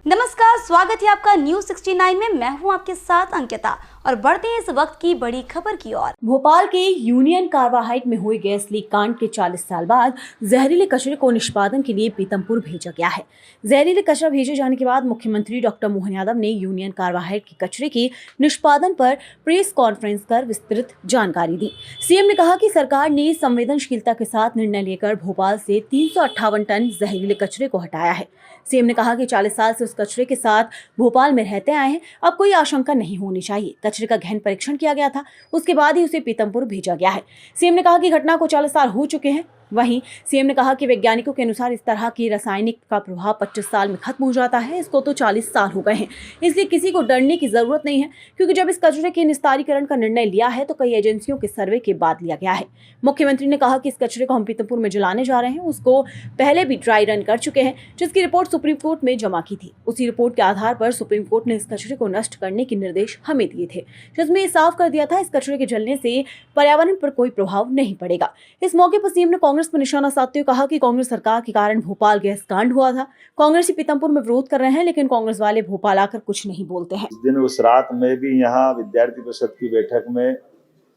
नमस्कार, स्वागत है आपका न्यूज 69 में। मैं हूं आपके साथ अंकिता और बढ़ते हैं इस वक्त की बड़ी खबर की ओर। भोपाल के यूनियन कार्बाइड में हुए गैस लीक कांड के 40 साल बाद जहरीले कचरे को निष्पादन के लिए पीतमपुर भेजा गया है। जहरीले कचरा भेजे जाने के बाद मुख्यमंत्री डॉक्टर मोहन यादव ने यूनियन कार्बाइड के कचरे के निष्पादन पर प्रेस कॉन्फ्रेंस कर विस्तृत जानकारी दी। सीएम ने कहा कि सरकार ने संवेदनशीलता के साथ निर्णय लेकर भोपाल से 358 टन जहरीले कचरे को हटाया है। सीएम ने कहा कि 40 साल से उस कचरे के साथ भोपाल में रहते आए हैं, अब कोई आशंका नहीं होनी चाहिए। कचरे का गहन परीक्षण किया गया था, उसके बाद ही उसे पीतमपुर भेजा गया है। सीएम ने कहा कि घटना को 40 साल हो चुके हैं। वहीं सीएम ने कहा कि वैज्ञानिकों के अनुसार इस तरह की रासायनिक का प्रभाव 25 साल में खत्म हो जाता है। इसको तो 40 साल हो गए हैं, इसलिए किसी को डरने की जरूरत नहीं है, क्योंकि जब इस कचरे के निस्तारीकरण का निर्णय लिया है तो कई एजेंसियों के सर्वे के बाद लिया गया है। मुख्यमंत्री ने कहा कि इस कचरे को हम पीतमपुर में जलाने जा रहे हैं, उसको पहले भी ड्राई रन कर चुके हैं, जिसकी रिपोर्ट सुप्रीम कोर्ट में जमा की थी। उसी रिपोर्ट के आधार पर सुप्रीम कोर्ट ने इस कचरे को नष्ट करने के निर्देश हमें दिए थे, जिसमें साफ कर दिया था इस कचरे के जलने से पर्यावरण पर कोई प्रभाव नहीं पड़ेगा। इस मौके पर सीएम ने कांग्रेस पर निशाना साधते हुए कहा कि कांग्रेस सरकार के कारण भोपाल गैस कांड हुआ था। कांग्रेसी पीतमपुर में विरोध कर रहे हैं, लेकिन कांग्रेस वाले भोपाल आकर कुछ नहीं बोलते हैं। उस दिन उस रात में भी यहाँ विद्यार्थी परिषद की बैठक में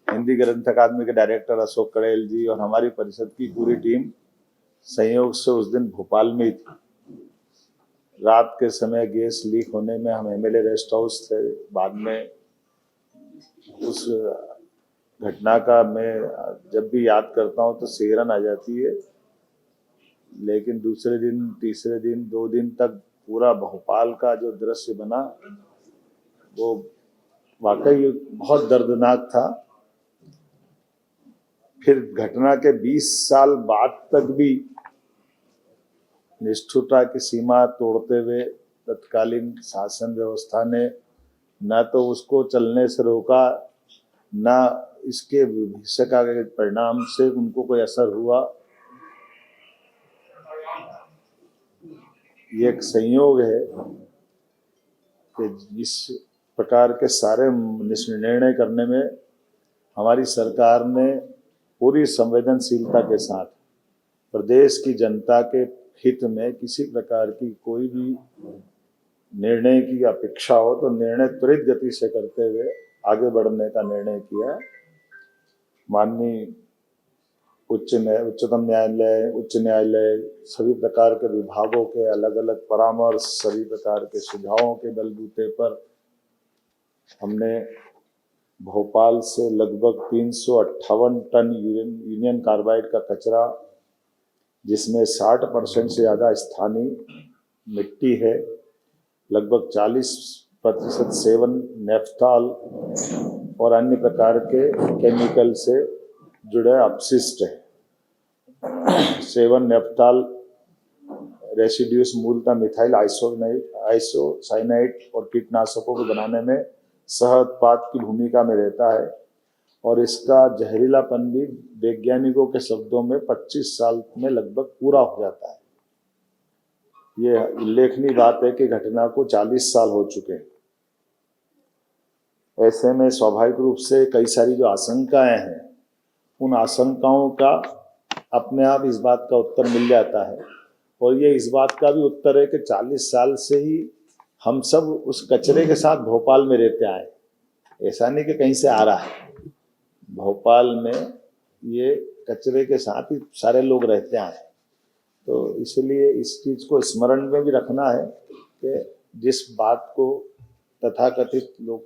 हिंदी ग्रंथ अकादमी के डायरेक्टर अशोक कड़ेल जी और हमारी परिषद की पूरी टीम संयोग से उस दिन भोपाल में ही थी। रात के समय गैस लीक होने में हम एमएलए रेस्ट हाउस थे। बाद में उस घटना का मैं जब भी याद करता हूँ तो सिहरन आ जाती है। लेकिन दूसरे दिन, तीसरे दिन, 2 दिन तक पूरा भोपाल का जो दृश्य बना वो वाकई बहुत दर्दनाक था। फिर घटना के 20 साल बाद तक भी निष्ठुरता की सीमा तोड़ते हुए तत्कालीन शासन व्यवस्था ने न तो उसको चलने से रोका, न इसके भविष्य का परिणाम से उनको कोई असर हुआ। ये एक संयोग है कि जिस प्रकार के सारे निर्णय करने में हमारी सरकार ने पूरी संवेदनशीलता के साथ प्रदेश की जनता के हित में किसी प्रकार की कोई भी निर्णय की अपेक्षा हो तो निर्णय त्वरित गति से करते हुए आगे बढ़ने का निर्णय किया। माननीय उच्चतम न्यायालय, उच्च न्यायालय, सभी प्रकार के विभागों के अलग अलग परामर्श, सभी प्रकार के सुझावों के बलबूते पर हमने भोपाल से लगभग 358 टन यूनियन कार्बाइड का कचरा, जिसमें 60% से ज़्यादा स्थानीय मिट्टी है, लगभग 40% सेवन नेफ्थॉल और अन्य प्रकार के केमिकल से जुड़े अपशिष्ट है। सेवन नेफ्थॉल रेसिड्यूस मूलतः मिथाइल आइसोसाइनाइड और कीटनाशकों को बनाने में सह उत्पाद की भूमिका में रहता है और इसका जहरीलापन भी वैज्ञानिकों के शब्दों में 25 साल में लगभग पूरा हो जाता है। ये उल्लेखनीय बात है कि घटना को 40 साल हो चुके हैं। ऐसे में स्वाभाविक रूप से कई सारी जो आशंकाएं हैं, उन आशंकाओं का अपने आप इस बात का उत्तर मिल जाता है। और ये इस बात का भी उत्तर है कि 40 साल से ही हम सब उस कचरे के साथ भोपाल में रहते आए। ऐसा नहीं कि कहीं से आ रहा है, भोपाल में ये कचरे के साथ ही सारे लोग रहते आए। तो इसलिए इस चीज़ को स्मरण में भी रखना है कि जिस बात को तथाकथित लोग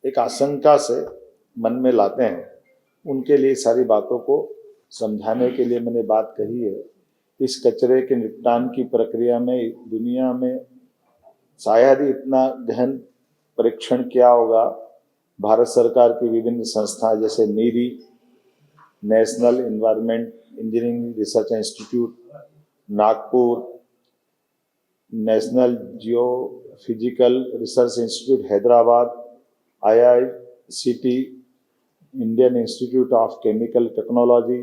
एक आशंका से मन में लाते हैं, उनके लिए सारी बातों को समझाने के लिए मैंने बात कही है। इस कचरे के निपटान की प्रक्रिया में दुनिया में शायद ही इतना गहन परीक्षण किया होगा। भारत सरकार की विभिन्न संस्थाएं जैसे NEERI, national environment engineering research institute Nagpur, national geophysical research institute Hyderabad, IICT, Indian institute of chemical technology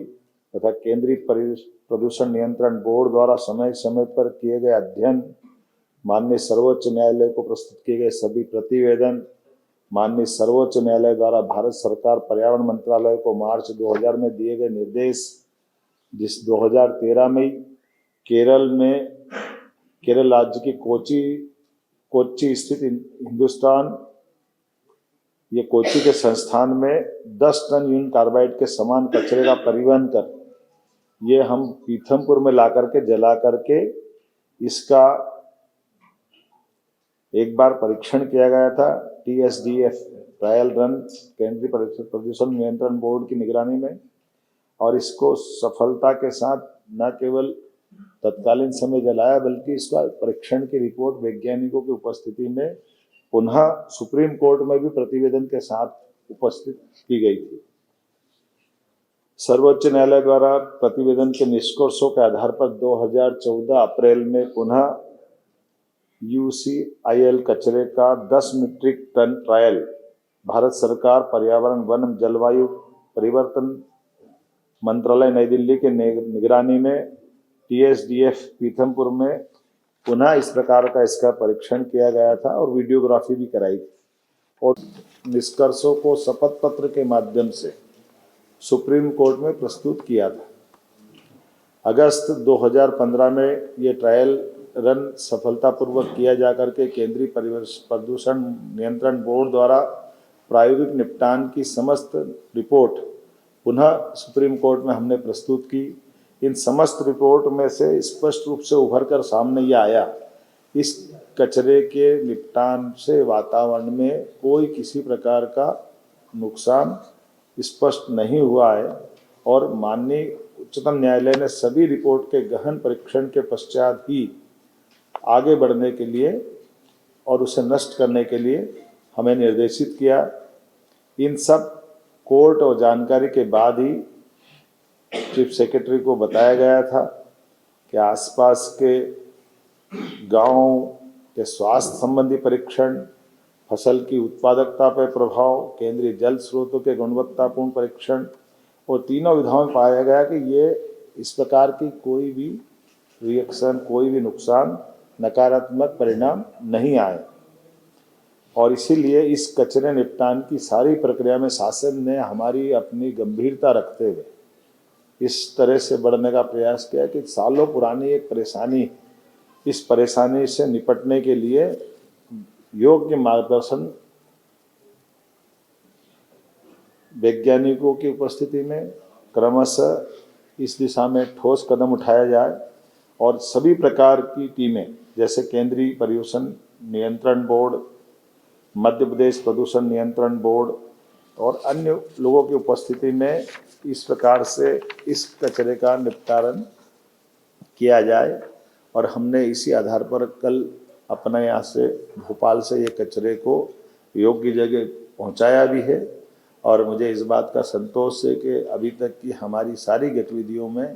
तथा केंद्रीय प्रदूषण नियंत्रण बोर्ड द्वारा समय समय पर किए गए अध्ययन, माननीय सर्वोच्च न्यायालय को प्रस्तुत किए गए सभी प्रतिवेदन, माननीय सर्वोच्च न्यायालय द्वारा भारत सरकार पर्यावरण मंत्रालय को मार्च 2000 में दिए गए निर्देश, जिस 2013 में केरल राज्य की कोची कोच्चि स्थित हिंदुस्तान, ये कोच्चि के संस्थान में 10 टन यूरेनियम कार्बाइड के समान कचरे का परिवहन कर ये हम पीथमपुर में ला करके जला करके इसका एक बार परीक्षण किया गया था TSDF ट्रायल रन केंद्रीय प्रदूषण नियंत्रण बोर्ड की निगरानी में, और इसको सफलता के साथ न केवल तत्कालीन समय जलाया बल्कि इसका परीक्षण की रिपोर्ट वैज्ञानिकों की उपस्थिति में पुनः सुप्रीम कोर्ट में भी प्रतिवेदन के साथ उपस्थित की गई थी। सर्वोच्च न्यायालय द्वारा प्रतिवेदन के निष्कर्षों के आधार पर 2014 अप्रैल में पुनः UCIL कचरे का 10 मीट्रिक टन ट्रायल भारत सरकार पर्यावरण वन जलवायु परिवर्तन मंत्रालय नई दिल्ली के निगरानी में TSDF पीथमपुर में पुनः इस प्रकार का इसका परीक्षण किया गया था और वीडियोग्राफी भी कराई थी और निष्कर्षों को शपथ पत्र के माध्यम से सुप्रीम कोर्ट में प्रस्तुत किया था। अगस्त 2015 में ये ट्रायल रन सफलतापूर्वक किया जाकर के केंद्रीय प्रदूषण नियंत्रण बोर्ड द्वारा प्रायोगिक निपटान की समस्त रिपोर्ट पुनः सुप्रीम कोर्ट में हमने प्रस्तुत की। इन समस्त रिपोर्ट में से स्पष्ट रूप से उभर कर सामने ये आया, इस कचरे के निपटान से वातावरण में कोई किसी प्रकार का नुकसान स्पष्ट नहीं हुआ है और माननीय उच्चतम न्यायालय ने सभी रिपोर्ट के गहन परीक्षण के पश्चात ही आगे बढ़ने के लिए और उसे नष्ट करने के लिए हमें निर्देशित किया। इन सब कोर्ट और जानकारी के बाद ही चीफ सेक्रेटरी को बताया गया था कि आसपास के गांवों के स्वास्थ्य संबंधी परीक्षण, फसल की उत्पादकता पर प्रभाव, केंद्रीय जल स्रोतों के गुणवत्तापूर्ण परीक्षण और तीनों विधाओं में पाया गया कि ये इस प्रकार की कोई भी रिएक्शन, कोई भी नुकसान, नकारात्मक परिणाम नहीं आए। और इसीलिए इस कचरे निपटान की सारी प्रक्रिया में शासन ने हमारी अपनी गंभीरता रखते हुए इस तरह से बढ़ने का प्रयास किया कि सालों पुरानी एक परेशानी, इस परेशानी से निपटने के लिए योग्य मार्गदर्शन वैज्ञानिकों की उपस्थिति में क्रमशः इस दिशा में ठोस कदम उठाया जाए और सभी प्रकार की टीमें जैसे केंद्रीय प्रदूषण नियंत्रण बोर्ड, मध्य प्रदेश प्रदूषण नियंत्रण बोर्ड और अन्य लोगों की उपस्थिति में इस प्रकार से इस कचरे का निपटान किया जाए। और हमने इसी आधार पर कल अपने यहाँ से भोपाल से ये कचरे को योग्य जगह पहुँचाया भी है और मुझे इस बात का संतोष है कि अभी तक की हमारी सारी गतिविधियों में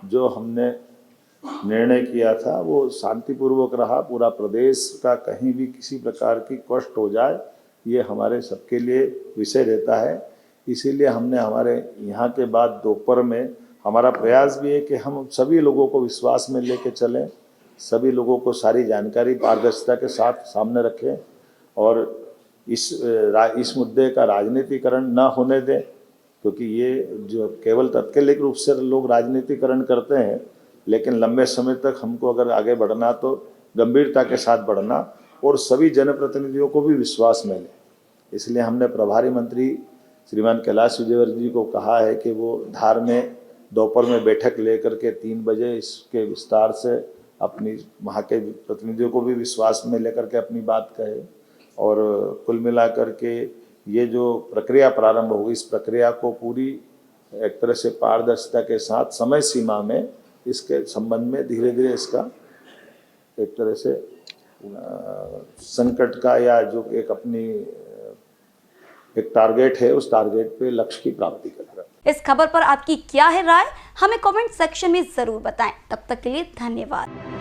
जो हमने निर्णय किया था वो शांतिपूर्वक रहा। पूरा प्रदेश का कहीं भी किसी प्रकार की कष्ट हो जाए ये हमारे सबके लिए विषय रहता है। इसीलिए हमने हमारे यहाँ के बाद दोपहर में हमारा प्रयास भी है कि हम सभी लोगों को विश्वास में लेके चलें, सभी लोगों को सारी जानकारी पारदर्शिता के साथ सामने रखें और इस मुद्दे का राजनीतिकरण न होने दें, क्योंकि ये जो केवल तात्कालिक रूप से लोग राजनीतिकरण करते हैं, लेकिन लंबे समय तक हमको अगर आगे बढ़ना तो गंभीरता के साथ बढ़ना और सभी जनप्रतिनिधियों को भी विश्वास में लें। इसलिए हमने प्रभारी मंत्री श्रीमान कैलाश विजयवर्गीय जी को कहा है कि वो धार में दोपहर में बैठक लेकर के 3 बजे इसके विस्तार से अपनी वहाँ के प्रतिनिधियों को भी विश्वास में लेकर के अपनी बात कहे और कुल मिलाकर के ये जो प्रक्रिया प्रारंभ होगी इस प्रक्रिया को पूरी एक तरह से पारदर्शिता के साथ समय सीमा में इसके संबंध में धीरे धीरे इसका एक तरह से संकट का या जो एक अपनी एक टारगेट है उस टारगेट पे लक्ष्य की प्राप्ति करेगा। इस खबर पर आपकी क्या है राय, हमें कमेंट सेक्शन में जरूर बताएं। तब तक के लिए धन्यवाद।